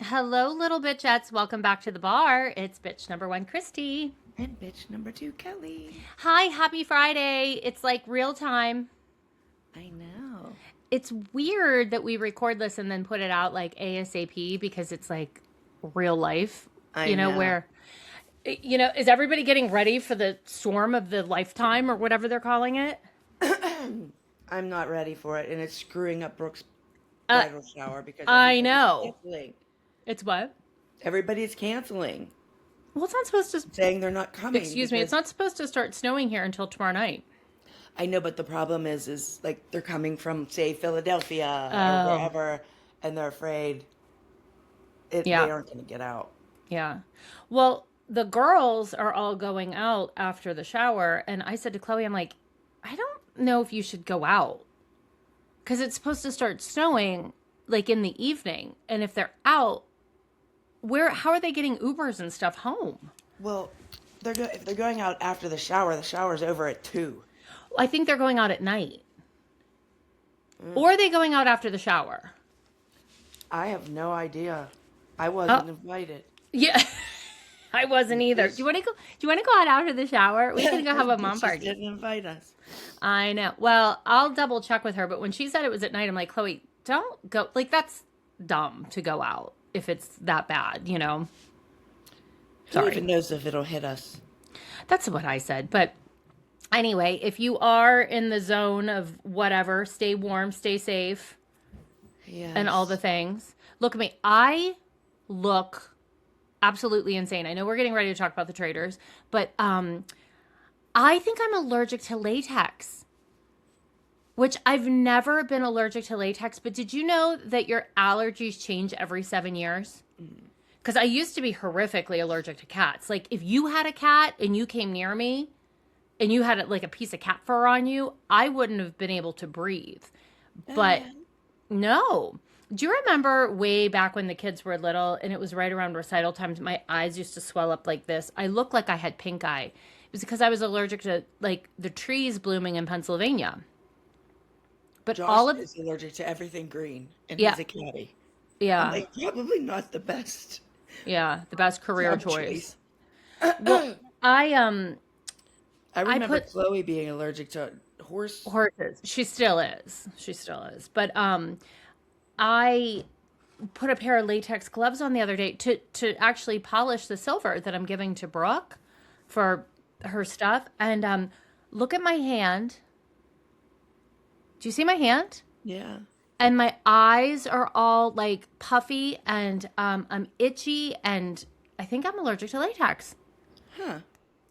Hello, little bitchettes. Welcome back to the bar. It's bitch number one, Christy. And bitch number two, Kelly. Hi, happy Friday. It's like real time. I know. It's weird that we record this and then put it out like ASAP because it's like real life, I know. where, is everybody getting ready for the storm of the lifetime or whatever they're calling it? I'm not ready for it, and it's screwing up Brooke's Uh, bridal shower because I everybody's know. canceling. It's what? Everybody's canceling, Well, it's not supposed to, saying they're not coming. excuse me, it's not supposed to start snowing here until tomorrow night. I know, but the problem is like they're coming from, say, Philadelphia or Oh, wherever, and they're afraid they yeah. aren't going to get out. Yeah. Well, the girls are all going out after the shower. And I said to Chloe, I'm like, I don't know if you should go out because it's supposed to start snowing like in the evening. And if they're out, how are they getting Ubers and stuff home? Well, if they're going out after the shower's over at 2. I think they're going out at night. Or are they going out after the shower? I have no idea. I wasn't Oh, invited. yeah. I wasn't either. Do you want to go? Do you want to go out after the shower? We can go have a mom She party. didn't invite us. I know. Well, I'll double check with her, but when she said it was at night, I'm like, Chloe, don't go. Like, that's dumb to go out if it's that bad. Who even Sorry. knows if it'll hit us? That's what I said. But anyway, if you are in the zone of whatever, stay warm, stay safe, and all the Yes. things. Look at me. I look absolutely insane. I know we're getting ready to talk about the Traitors, but I think I'm allergic to latex. Which I've never been allergic to latex, but did you know that your allergies change every 7 years? Because I used to be horrifically allergic to cats. Like if you had a cat and you came near me and you had like a piece of cat fur on you, I wouldn't have been able to breathe. But no. Do you remember way back when the kids were little and it was right around recital times, my eyes used to swell up like this? I looked like I had pink eye. It was because I was allergic to like the trees blooming in Pennsylvania. But Josh all of is allergic to everything green, and yeah, he's a caddy. I'm yeah, like, probably not the best yeah, the best career job choice. choice. Well, I I remember put Chloe being allergic to horse. horses. She still is. She still is. But I put a pair of latex gloves on the other day to actually polish the silver that I'm giving to Brooke for her stuff. And look at my hand. Do you see my hand? Yeah. And my eyes are all like puffy and I'm itchy and I think I'm allergic to latex. Huh.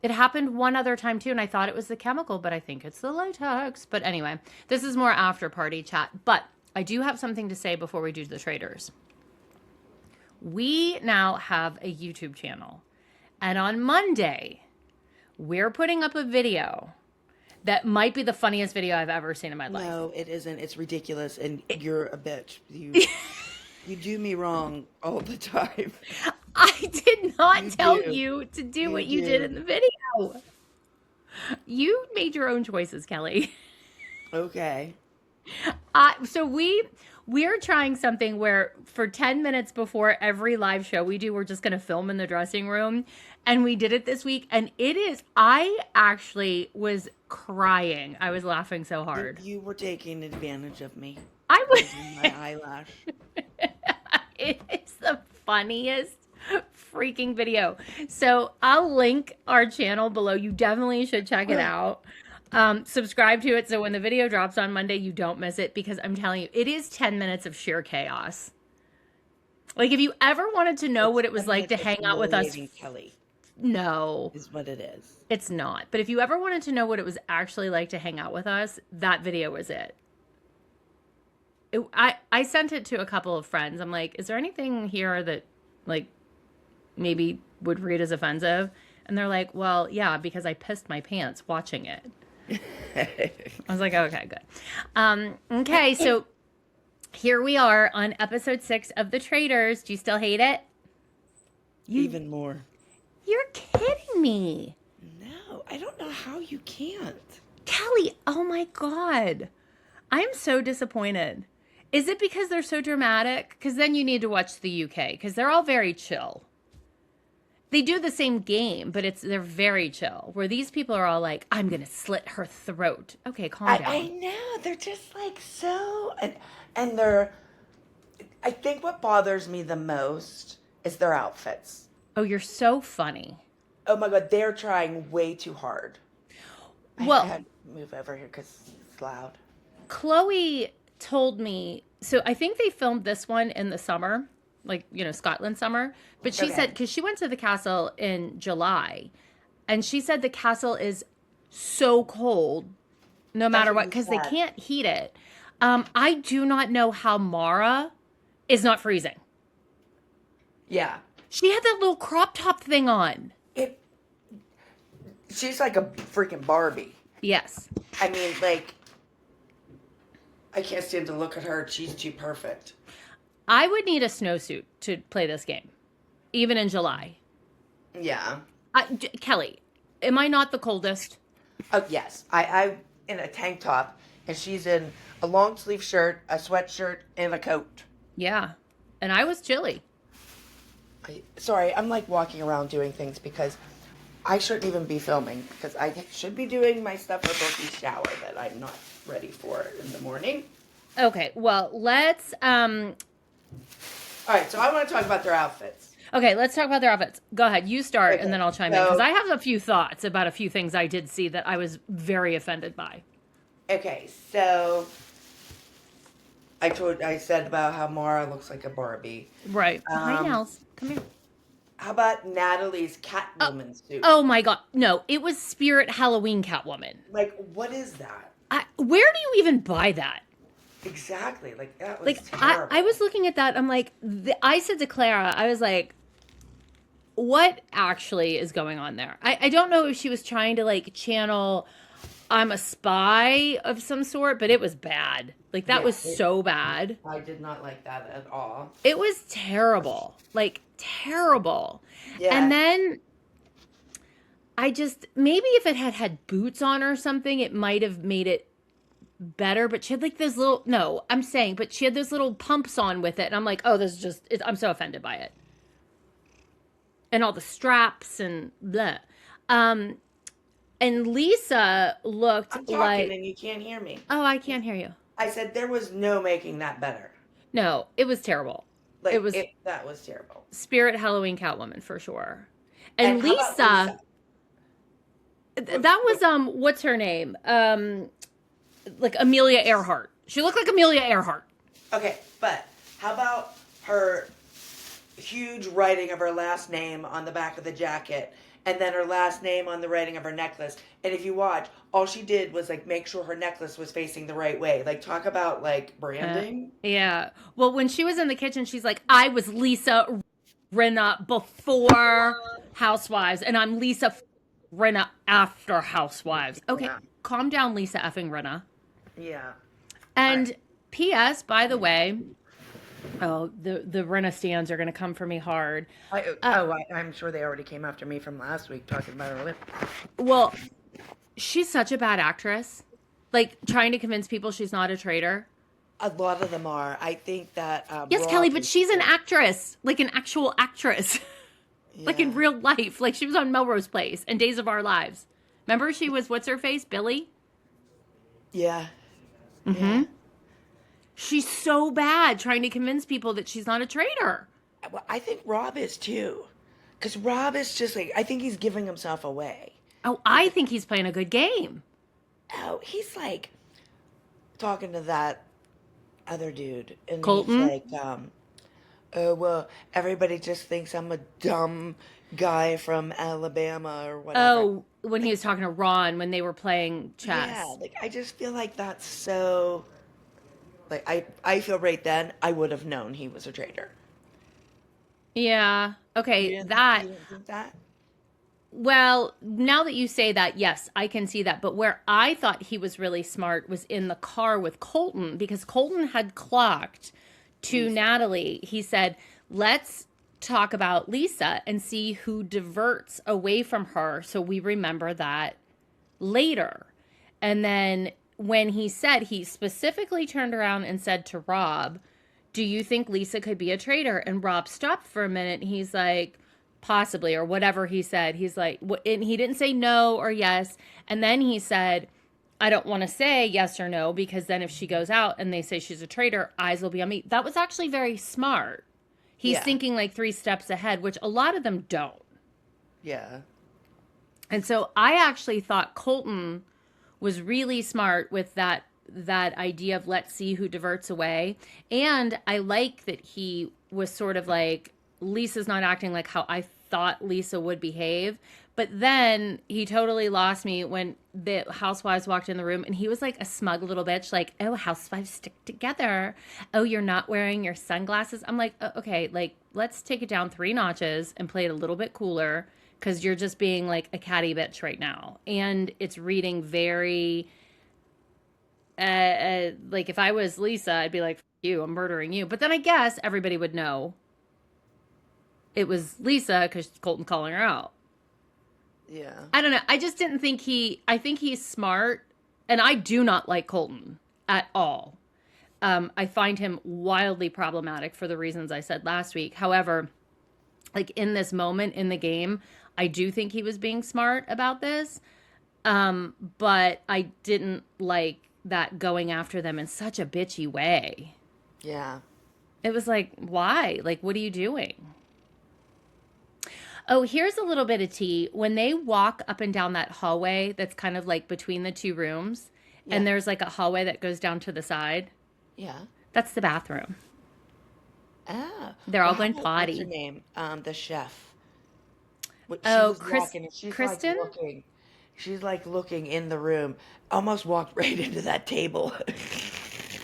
It happened one other time too, and I thought it was the chemical, but I think it's the latex. But anyway, this is more after party chat. But I do have something to say before we do the Traitors. We now have a YouTube channel, and on Monday, we're putting up a video that might be the funniest video I've ever seen in my life. No, it isn't. It's ridiculous, and you're a bitch. You do me wrong all the time. I did not You tell do. you to do You what you did in do. the video. You made your own choices, Kelly. Okay. So we're trying something where for 10 minutes before every live show we do, we're just going to film in the dressing room. And we did it this week. And I actually was crying. I was laughing so hard. You were taking advantage of me. I Raising my was, eyelash. it's the funniest freaking video. So I'll link our channel below. You definitely should check it out. Subscribe to it so when the video drops on Monday, you don't miss it because I'm telling you, it is 10 minutes of sheer chaos. Like if you ever wanted to know It's what it was 10 like to minutes of hang out with us, humiliating Kelly no, is what it is. it's not. But if you ever wanted to know what it was actually like to hang out with us, that video was it. I sent it to a couple of friends. I'm like, is there anything here that like maybe would read as offensive? And they're like, well, yeah, because I pissed my pants watching it. I was like, okay, good. Okay, so here we are on episode 6 of The Traitors. Do you still hate it? Even more. You're kidding me. No, I don't know how you can't. Kelly, oh my God. I am so disappointed. Is it because they're so dramatic? Because then you need to watch the UK because they're all very chill. They do the same game, but they're very chill. Where these people are all like, "I'm gonna slit her throat." Okay, calm I down. know they're just like so, and they're. I think what bothers me the most is their outfits. Oh, you're so funny. Oh my god, they're trying way too hard. I Well, had to move over here because it's loud. Chloe told me, so I think they filmed this one in the summer, like, Scotland summer. But she said, Okay. because she went to the castle in July, and she said the castle is so cold no That's matter what what, you because they said. can't heat it. I do not know how Mara is not freezing. Yeah. She had that little crop top thing on. It. She's like a freaking Barbie. Yes. I mean, like, I can't stand to look at her. She's too perfect. I would need a snowsuit to play this game, even in July. Yeah. Kelly, am I not the coldest? Oh yes. I in a tank top, and she's in a long sleeve shirt, a sweatshirt, and a coat. Yeah. And I was chilly. Sorry, I'm like walking around doing things because I shouldn't even be filming because I should be doing my stuff for Brooklyn's shower that I'm not ready for in the morning. Okay, well, let's All right, so I want to talk about their outfits. let's talk about their outfits. Go ahead, you start and Okay, then I'll chime in so because I have a few thoughts about a few things I did see that I was very offended by. okay, so I said about how Mara looks like a Barbie. Right. Hi, Um, Nels. Come here. how about Natalie's Catwoman suit? Oh my god. No, it was Spirit Halloween Catwoman. Like, what is that? Where do you even buy that? Exactly. Like that was Like, terrible. I was looking at that. I'm like, I said to Clara, I was like, what actually is going on there? I don't know if she was trying to like channel I'm a spy of some sort, but it was bad. Like that Yeah, was so bad. I did not like that at all. It was terrible. Like terrible. Yeah. And then maybe if it had had boots on or something, it might have made it better, but she had like those little, no, I'm saying, but she had those little pumps on with it. And I'm like, oh, this is I'm so offended by it. And all the straps and blah. And Lisa looked I'm talking like, and you can't hear me. oh, I can't hear you. I said there was no making that better. No, it was terrible. Like It was that was terrible. Spirit Halloween Catwoman for sure. And how about Lisa, that was, what's her name? Like Amelia Earhart. She looked like Amelia Earhart. Okay, but how about her huge writing of her last name on the back of the jacket and then her last name on the writing of her necklace? And if you watch, all she did was like make sure her necklace was facing the right way. Like talk about like branding. Yeah. Well, when she was in the kitchen, she's like, I was Lisa Rinna before Housewives, and I'm Lisa Rinna after Housewives. Okay, Yeah. calm down, Lisa effing Rinna. Yeah. And P.S., by the way, oh, the Rinna stands are going to come for me hard. I'm sure they already came after me from last week talking about her lip. Well, she's such a bad actress. Like, trying to convince people she's not a traitor. A lot of them are. I think that. Yes, Kelly, but she's an actress. Like, an actual actress. Like, in Yeah. real life. Like, she was on Melrose Place and Days of Our Lives. Remember she was, what's her face? Billy? Yeah. Mm-hmm. Yeah. She's so bad trying to convince people that she's not a traitor. Well, I think Rob is too. Because Rob is just like, I think he's giving himself away. Oh, I think he's playing a good game. Oh, he's like talking to that other dude. And Colton? he's like, oh, well, everybody just thinks I'm a dumb guy from Alabama or whatever. Oh, when he was talking to Ron when they were playing chess. Yeah, like I just feel like that's so. Like I feel right then I would have known he was a traitor. Yeah. Okay, You that. didn't think that? Well, now that you say that, yes, I can see that. But where I thought he was really smart was in the car with Colton, because Colton had clocked to Natalie. He said, let's talk about Lisa and see who diverts away from her so we remember that later. And then when he said, he specifically turned around and said to Rob, do you think Lisa could be a traitor? And Rob stopped for a minute. He's like, possibly, or whatever he said. He's like, and he didn't say no or yes. And then he said, I don't want to say yes or no, because then if she goes out and they say she's a traitor, eyes will be on me. That was actually very smart. He's thinking like 3 steps ahead, which a lot of them don't. Yeah. And so I actually thought Colton was really smart with that idea of let's see who diverts away. And I like that he was sort of like, Lisa's not acting like how I thought Lisa would behave. But then he totally lost me when the housewives walked in the room and he was like a smug little bitch, like, oh, housewives stick together. Oh, you're not wearing your sunglasses. I'm like, oh, okay, like, let's take it down 3 notches and play it a little bit cooler, because you're just being like a catty bitch right now. And it's reading very, like if I was Lisa, I'd be like, F you, I'm murdering you. But then I guess everybody would know it was Lisa because Colton calling her out. Yeah. I don't know. I just didn't think I think he's smart. And I do not like Colton at all. I find him wildly problematic for the reasons I said last week. However, like in this moment in the game, I do think he was being smart about this. But I didn't like that going after them in such a bitchy way. Yeah. It was like, why? Like, what are you doing? Oh, here's a little bit of tea. When they walk up and down that hallway that's kind of like between the 2 rooms, and there's like a hallway that goes down to the side. Yeah. That's the bathroom. Ah. They're all going potty. What's her name? The chef. Kristen? Like looking. She's like looking in the room. Almost walked right into that table.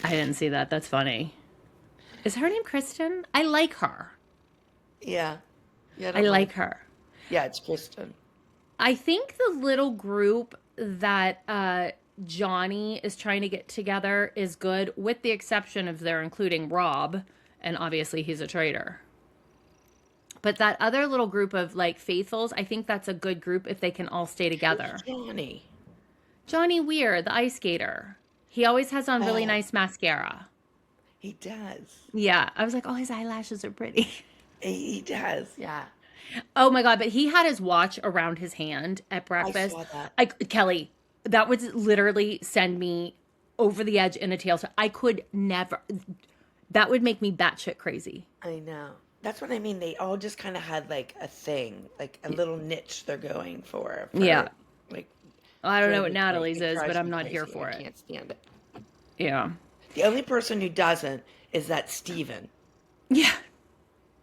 I didn't see that. That's funny. Is her name Kristen? I like her. Yeah. Yeah. I like her. Yeah, it's Kristen. I think the little group that Johnny is trying to get together is good, with the exception of they're including Rob, and obviously he's a traitor. But that other little group of like faithfuls, I think that's a good group if they can all stay together. Who's Johnny Weir, the ice skater. He always has on really nice mascara. He does. Yeah. I was like, oh, his eyelashes are pretty. He does. Yeah. Oh my God. But he had his watch around his hand at breakfast. I saw that. Kelly, that would literally send me over the edge in a tailspin. I could never. That would make me batshit crazy. I know. That's what I mean. They all just kind of had like a thing, like a little niche they're going for yeah. Like, I don't know what Natalie's is, but I'm not here for it. I can't stand it. Yeah. The only person who doesn't is that Steven. Yeah.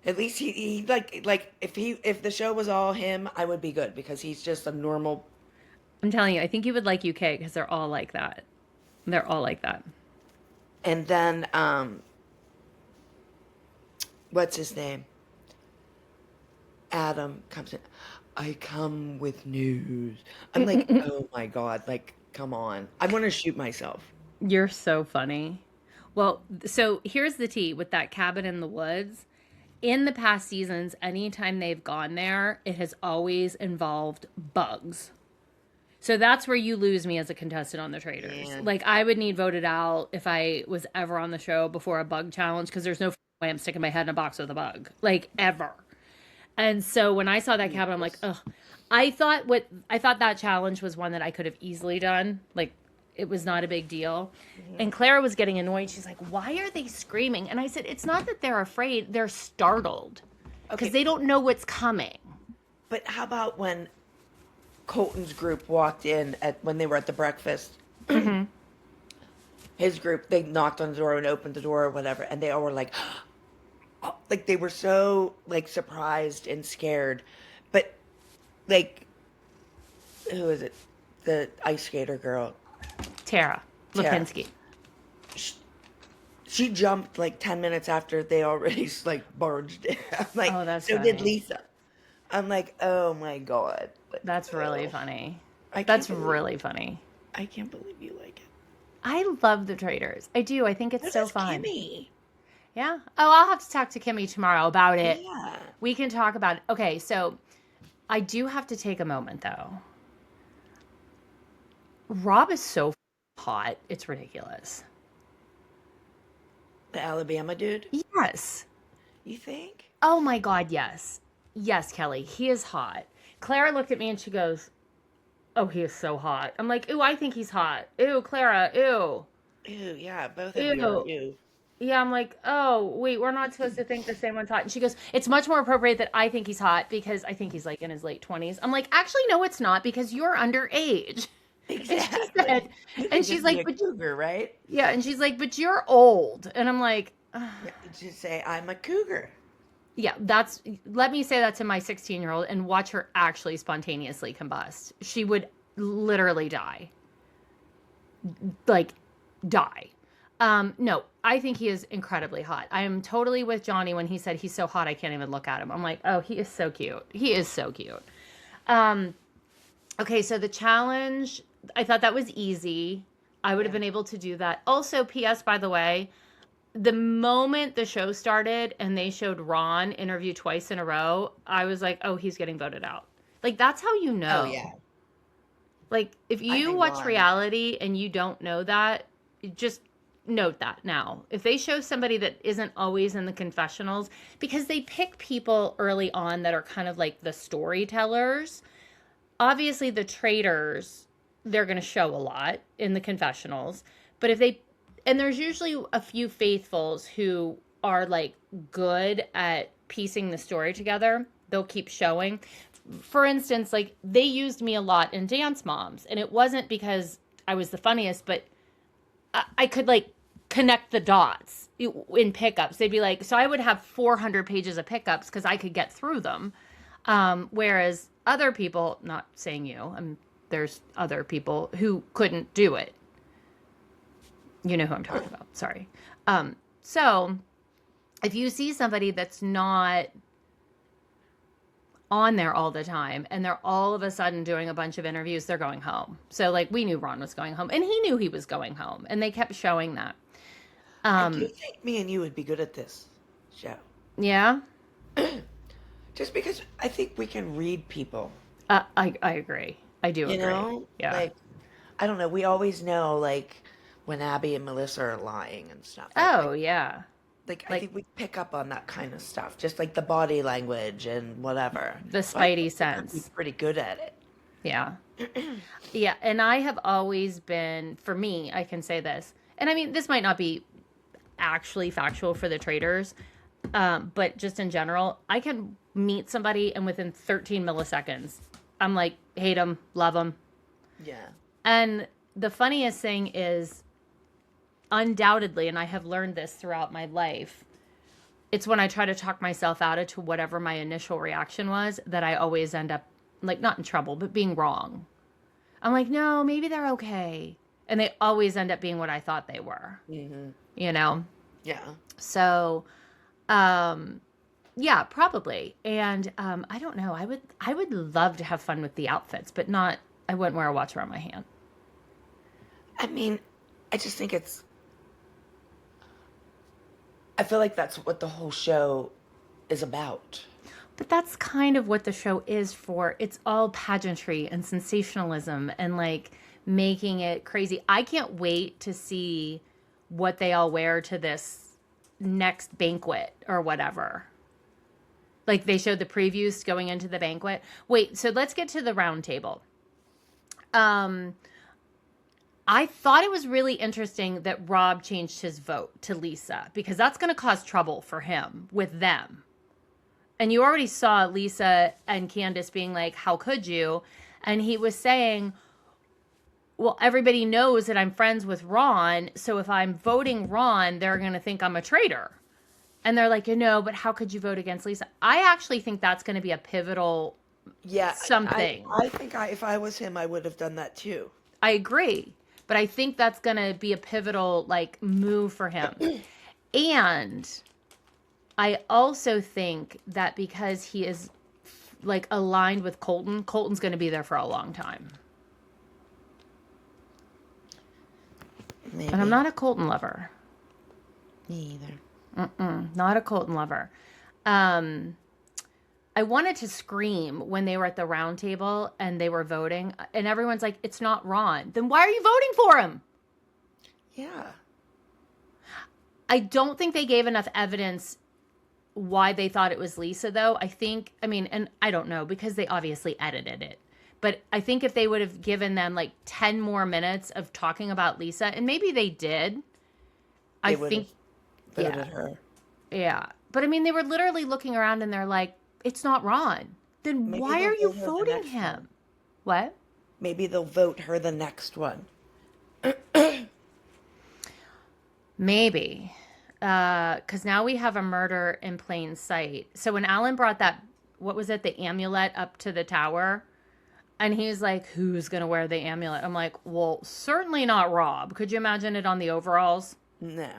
At least he like if the show was all him, I would be good, because he's just a normal. I'm telling you, I think you would like UK because they're all like that. They're all like that. And then what's his name? Adam comes in. I come with news. I'm like, oh my God, like, come on. I want to shoot myself. You're so funny. Well, so here's the tea with that cabin in the woods. In the past seasons, anytime they've gone there, it has always involved bugs. So that's where you lose me as a contestant on the Traitors. Man. Like, I would need voted out if I was ever on the show before a bug challenge, because there's no way I'm sticking my head in a box with a bug. Like, ever. And so when I saw that cabin, I'm like, ugh. I thought that challenge was one that I could have easily done. Like, it was not a big deal. Mm-hmm. And Clara was getting annoyed. She's like, why are they screaming? And I said, it's not that they're afraid. They're startled. Because they don't know what's coming. But how about when Colton's group walked in when they were at the breakfast? Mm-hmm. His group, they knocked on the door and opened the door or whatever. And they all were like, like they were so like surprised and scared. But like, who is it? The ice skater girl. Tara Lipinski. She jumped like 10 minutes after they already like barged in. I'm like, oh, that's so funny. did Lisa. I'm like, oh my God. That's really funny. That's really funny. I can't believe you like it. I love the Traitors. I do. I think it's so fun. Kimmy. Yeah. Oh, I'll have to talk to Kimmy tomorrow about it. Yeah. We can talk about it. Okay, so I do have to take a moment though. Rob is so hot. It's ridiculous. The Alabama dude? Yes. You think? Oh my God, yes. Yes, Kelly, he is hot. Clara looked at me and she goes, "Oh, he is so hot." I'm like, "Ooh, I think he's hot. Ew, Clara, ew. Ew, yeah, both of you are Ew." ew. Yeah, I'm like, "Oh, wait, we're not supposed to think the same one's hot." And she goes, "It's much more appropriate that I think he's hot because I think he's like in his late 20s." I'm like, "Actually, no, it's not because you're underage." And she said, Exactly. You and could she's just be like, a "But cougar, right? yeah," and she's like, "But you're old." And I'm like, "Ugh." Yeah, just say, I'm a cougar. Yeah, let me say that to my 16-year-old and watch her actually spontaneously combust. She would literally die. Like, die. No, I think he is incredibly hot. I am totally with Johnny when he said he's so hot I can't even look at him. I'm like, oh, he is so cute. He is so cute. Um, okay, so the challenge, I thought that was easy. I would have Yeah. been able to do that. Also, P.S., by the way, the moment the show started and they showed Ron interview twice in a row, I was like, oh, he's getting voted out. Like, that's how you Oh, know. yeah. Like, if I you think watch Ron. reality and you don't know that, just note that now. If they show somebody that isn't always in the confessionals, because they pick people early on that are kind of like the storytellers, obviously the traitors, they're going to show a lot in the confessionals. But if they, and there's usually a few faithfuls who are like good at piecing the story together, they'll keep showing. For instance, like they used me a lot in Dance Moms, and it wasn't because I was the funniest, but I could like connect the dots in pickups. They'd be like, so I would have 400 pages of pickups because I could get through them. Whereas other people, not saying you, there's other people who couldn't do it. You know who I'm talking about. Sorry. So if you see somebody that's not on there all the time and they're all of a sudden doing a bunch of interviews, they're going home. So like we knew Ron was going home and he knew he was going home and they kept showing that. I do think me and you would be good at this show. Yeah. Just because I think we can read people. I agree. I do You agree. know? Yeah. Like, I don't know. We always know, like, when Abby and Melissa are lying and stuff. Oh, yeah. I think we pick up on that kind of stuff. Just like the body language and whatever. The So I spidey think we're gonna be sense. pretty good at it. Yeah. Yeah. And I have always been, for me, I can say this. And I mean, this might not be actually factual for the Traitors, but just in general, I can meet somebody and within 13 milliseconds, I'm like, hate them, love them. Yeah. And the funniest thing is, undoubtedly, and I have learned this throughout my life, it's when I try to talk myself out of to whatever my initial reaction was that I always end up, like, not in trouble, but being wrong. I'm like, no, maybe they're okay. And they always end up being what I thought they were, you know? Yeah. So, yeah, probably. And I don't know. I would love to have fun with the outfits, but not. I wouldn't wear a watch around my hand. I mean, I just think I feel like that's what the whole show is about. But that's kind of what the show is for. It's all pageantry and sensationalism and like making it crazy. I can't wait to see what they all wear to this next banquet or whatever. Like they showed the previews going into the banquet. Wait, so let's get to the round table. I thought it was really interesting that Rob changed his vote to Lisa because that's going to cause trouble for him with them. And you already saw Lisa and Candace being like, how could you? And he was saying, well, everybody knows that I'm friends with Ron. So if I'm voting Ron, they're going to think I'm a traitor. And they're like, but how could you vote against Lisa? I actually think that's going to be a pivotal something. I think if I was him, I would have done that too. I agree. But I think that's going to be a pivotal like move for him. And I also think that because he is like aligned with Colton's going to be there for a long time. Maybe. And I'm not a Colton lover. Me either. Not a Colton lover. I wanted to scream when they were at the round table and they were voting and everyone's like, it's not Ron. Then why are you voting for him? Yeah. I don't think they gave enough evidence why they thought it was Lisa, though. I mean, and I don't know because they obviously edited it. But I think if they would have given them like 10 more minutes of talking about Lisa, and maybe they did, I They would have think, voted yeah, her. yeah. But I mean, they were literally looking around and they're like, it's not Ron. Then Maybe why they'll are you vote her the voting next him? one. What? Maybe they'll vote her the next one. Maybe. Because now we have a murder in plain sight. So when Alan brought that, what was it, the amulet up to the tower, and he's like, who's going to wear the amulet? I'm like, well, certainly not Rob. Could you imagine it on the overalls? No.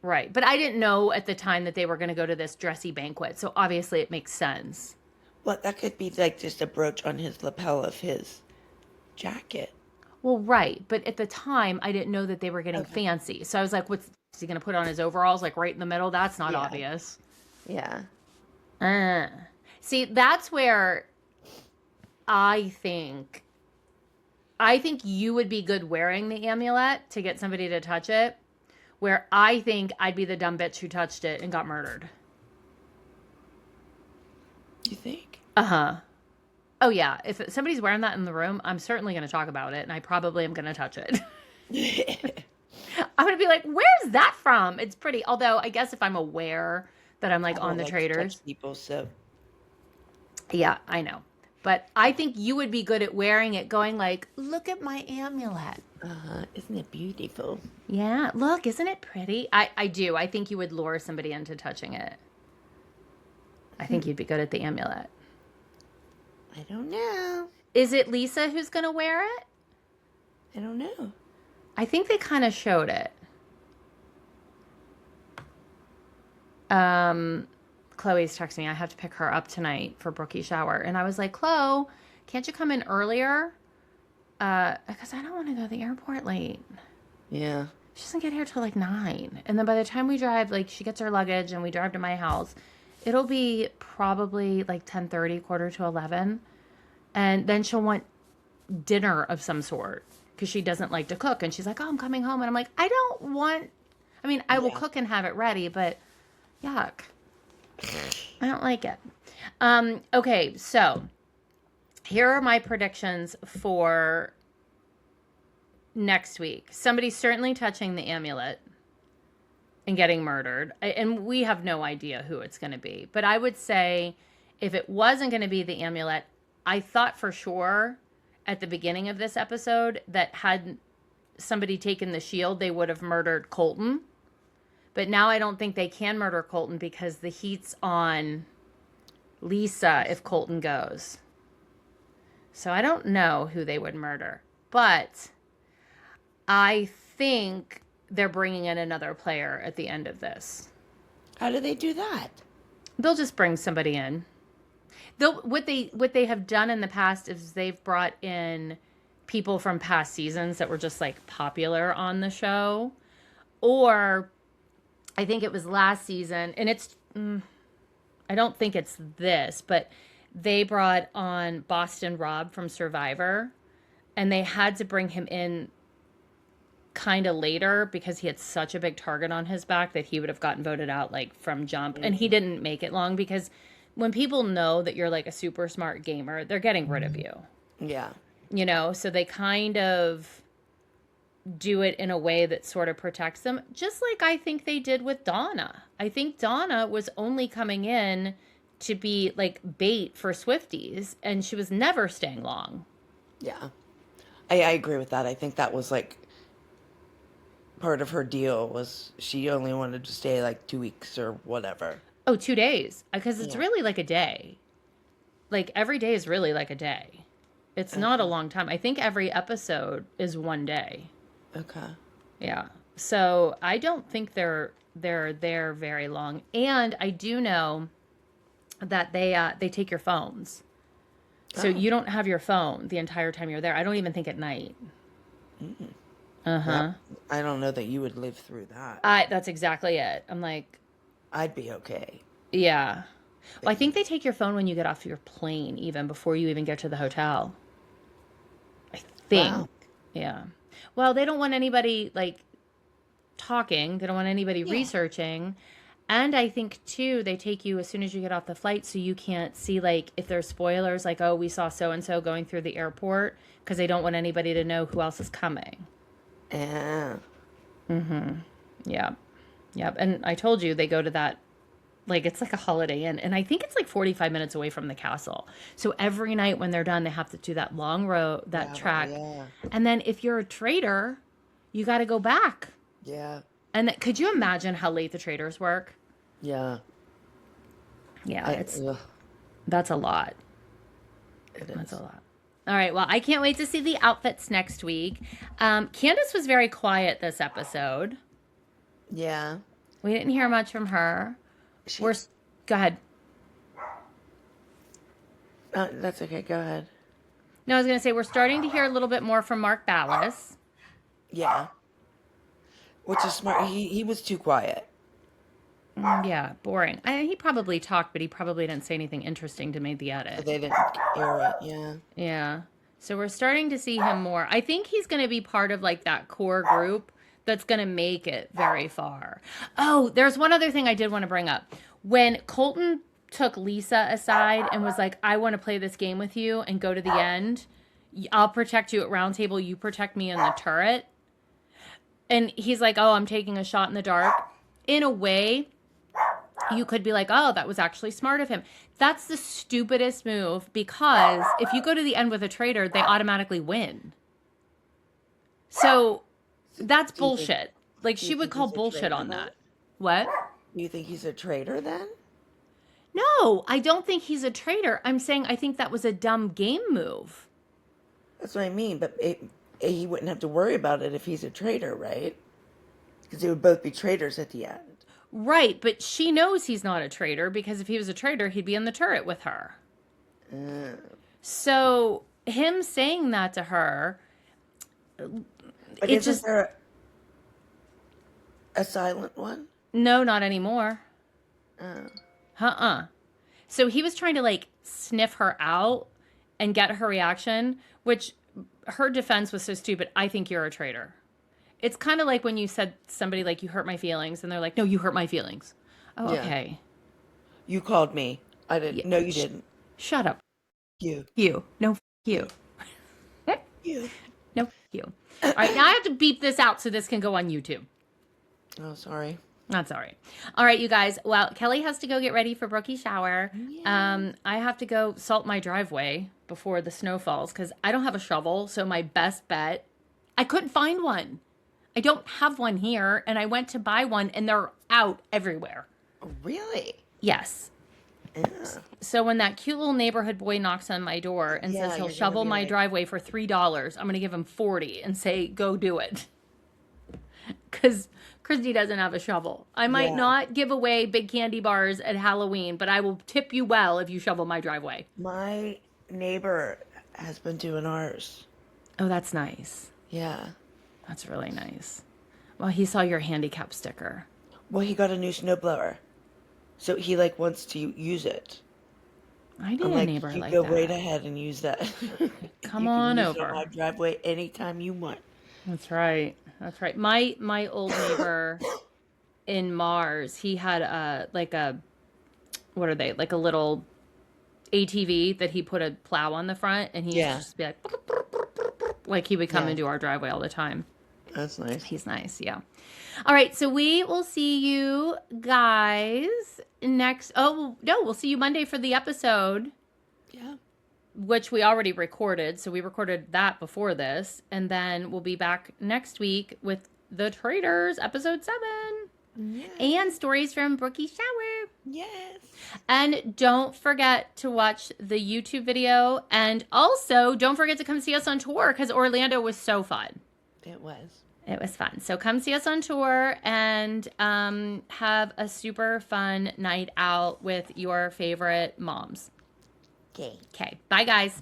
Right. But I didn't know at the time that they were going to go to this dressy banquet. So obviously it makes sense. Well, that could be like just a brooch on his lapel of his jacket. Well, right. But at the time, I didn't know that they were getting Okay. fancy. So I was like, what's is he going to put on his overalls, like right in the middle? That's not Yeah. obvious. Yeah. See, that's where I think you would be good wearing the amulet to get somebody to touch it, where I think I'd be the dumb bitch who touched it and got murdered. You think? Uh-huh. Oh, yeah. If somebody's wearing that in the room, I'm certainly going to talk about it, and I probably am going to touch it. I'm going to be like, where's that from? It's pretty. Although, I guess if I'm aware that I'm like I don't on the like to Traitors. touch people, so Yeah, I know. But I think you would be good at wearing it, going like, look at my amulet. isn't it beautiful? Yeah, look, isn't it pretty? I do. I think you would lure somebody into touching it. I think you'd be good at the amulet. I don't know. Is it Lisa who's going to wear it? I don't know. I think they kind of showed it. Chloe's texting me. I have to pick her up tonight for Brookie's shower. And I was like, Chloe, can't you come in earlier? Because I don't want to go to the airport late. Yeah. She doesn't get here till like 9. And then by the time we drive, like she gets her luggage and we drive to my house, it'll be probably like 10:30, quarter to 11. And then she'll want dinner of some sort because she doesn't like to cook. And she's like, oh, I'm coming home. And I'm like, I don't want, I mean, I will cook and have it ready, but yuck. I don't like it. Okay, so here are my predictions for next week. Somebody's certainly touching the amulet and getting murdered. And we have no idea who it's going to be. But I would say if it wasn't going to be the amulet, I thought for sure at the beginning of this episode that had somebody taken the shield, they would have murdered Colton. But now I don't think they can murder Colton because the heat's on Lisa if Colton goes. So I don't know who they would murder. But I think they're bringing in another player at the end of this. How do they do that? They'll just bring somebody in. What they have done in the past is they've brought in people from past seasons that were just like popular on the show. Or I think it was last season, and I don't think it's this, but they brought on Boston Rob from Survivor, and they had to bring him in kind of later because he had such a big target on his back that he would have gotten voted out like from jump. And he didn't make it long because when people know that you're like a super smart gamer, they're getting rid of you. Yeah. You know, so they kind of do it in a way that sort of protects them, just like I think they did with Donna. I think Donna was only coming in to be like bait for Swifties, and she was never staying long. Yeah. I agree with that. I think that was like part of her deal was she only wanted to stay like 2 weeks or whatever. Oh, 2 days. Because it's really like a day. Like every day is really like a day. It's not a long time. I think every episode is 1 day. Okay. Yeah. So I don't think they're there very long. And I do know that they take your phones. So you don't have your phone the entire time you're there. I don't even think at night. Well, I don't know that you would live through that. That's exactly it. I'm like, I'd be okay. yeah. Well, I think they take your phone when you get off your plane, even before you even get to the hotel. I think. Wow. Yeah. Well, they don't want anybody like talking. They don't want anybody researching. And I think, too, they take you as soon as you get off the flight so you can't see, like, if there's spoilers, like, oh, we saw so-and-so going through the airport, because they don't want anybody to know who else is coming. Yeah. Yeah. Yep. And I told you they go to that, like, it's like a Holiday Inn. And I think it's like 45 minutes away from the castle. So every night when they're done, they have to do that long road, that track. Yeah. And then if you're a traitor, you got to go back. Yeah. And could you imagine how late the Traitors work? Yeah. Yeah, that's a lot. That's a lot. All right, well, I can't wait to see the outfits next week. Candace was very quiet this episode. Yeah. We didn't hear much from her. Go ahead. That's okay. Go ahead. No, I was going to say we're starting to hear a little bit more from Mark Ballas. Yeah. Which is smart. He was too quiet. Yeah, boring. He probably talked, but he probably didn't say anything interesting to make the edit. They didn't air it, yeah. Yeah. So we're starting to see him more. I think he's going to be part of like that core group that's going to make it very far. Oh, there's one other thing I did want to bring up. When Colton took Lisa aside and was like, I want to play this game with you and go to the end. I'll protect you at round table. You protect me in the turret. And he's like, oh, I'm taking a shot in the dark. In a way, you could be like, oh, that was actually smart of him. That's the stupidest move because if you go to the end with a traitor, they automatically win. So that's bullshit. Like, she would call bullshit on that. What? You think he's a traitor then? No, I don't think he's a traitor. I'm saying I think that was a dumb game move. That's what I mean, but he wouldn't have to worry about it if he's a traitor, right? Because they would both be traitors at the end. Right, but she knows he's not a traitor because if he was a traitor, he'd be in the turret with her. So him saying that to her, but isn't there a silent one? No, not anymore. So he was trying to like sniff her out and get her reaction, which her defense was so stupid. I think you're a traitor. It's kind of like when you said somebody like, you hurt my feelings, and they're like, no, you hurt my feelings. Oh, yeah. Okay. You called me. I didn't. Yeah. No, you didn't. Shut up. You. No, you. You. No, you. All right, now I have to beep this out so this can go on YouTube. Oh, sorry. That's all right. All right, you guys. Well, Kelly has to go get ready for Brookie's shower. Yeah. I have to go salt my driveway before the snow falls because I don't have a shovel. So my best bet, I couldn't find one. I don't have one here, and I went to buy one, and they're out everywhere. Really? Yes. Yeah. So when that cute little neighborhood boy knocks on my door and says he'll shovel my driveway for $3, I'm going to give him $40 and say, go do it. Because Christi doesn't have a shovel. I might not give away big candy bars at Halloween, but I will tip you well if you shovel my driveway. My neighbor has been doing ours. Oh, that's nice. Yeah. That's really nice. Well, he saw your handicap sticker. Well, he got a new snowblower. So he, like, wants to use it. I need a neighbor like that. You go right ahead and use that. Come on over. You can use it on my driveway anytime you want. That's right. That's right. My old neighbor in Mars, he had what are they? Like a little ATV that he put a plow on the front, and he used to just be like he would come into our driveway all the time. That's nice. He's nice, yeah. All right, so we will see you guys next. Oh, no, we'll see you Monday for the episode. Yeah. Which we already recorded. So we recorded that before this. And then we'll be back next week with The Traitors, episode 7. Yes. And stories from Brookie's shower. Yes. And don't forget to watch the YouTube video. And also, don't forget to come see us on tour because Orlando was so fun. It was. It was fun. So come see us on tour and have a super fun night out with your favorite moms. Okay. Okay. Bye, guys.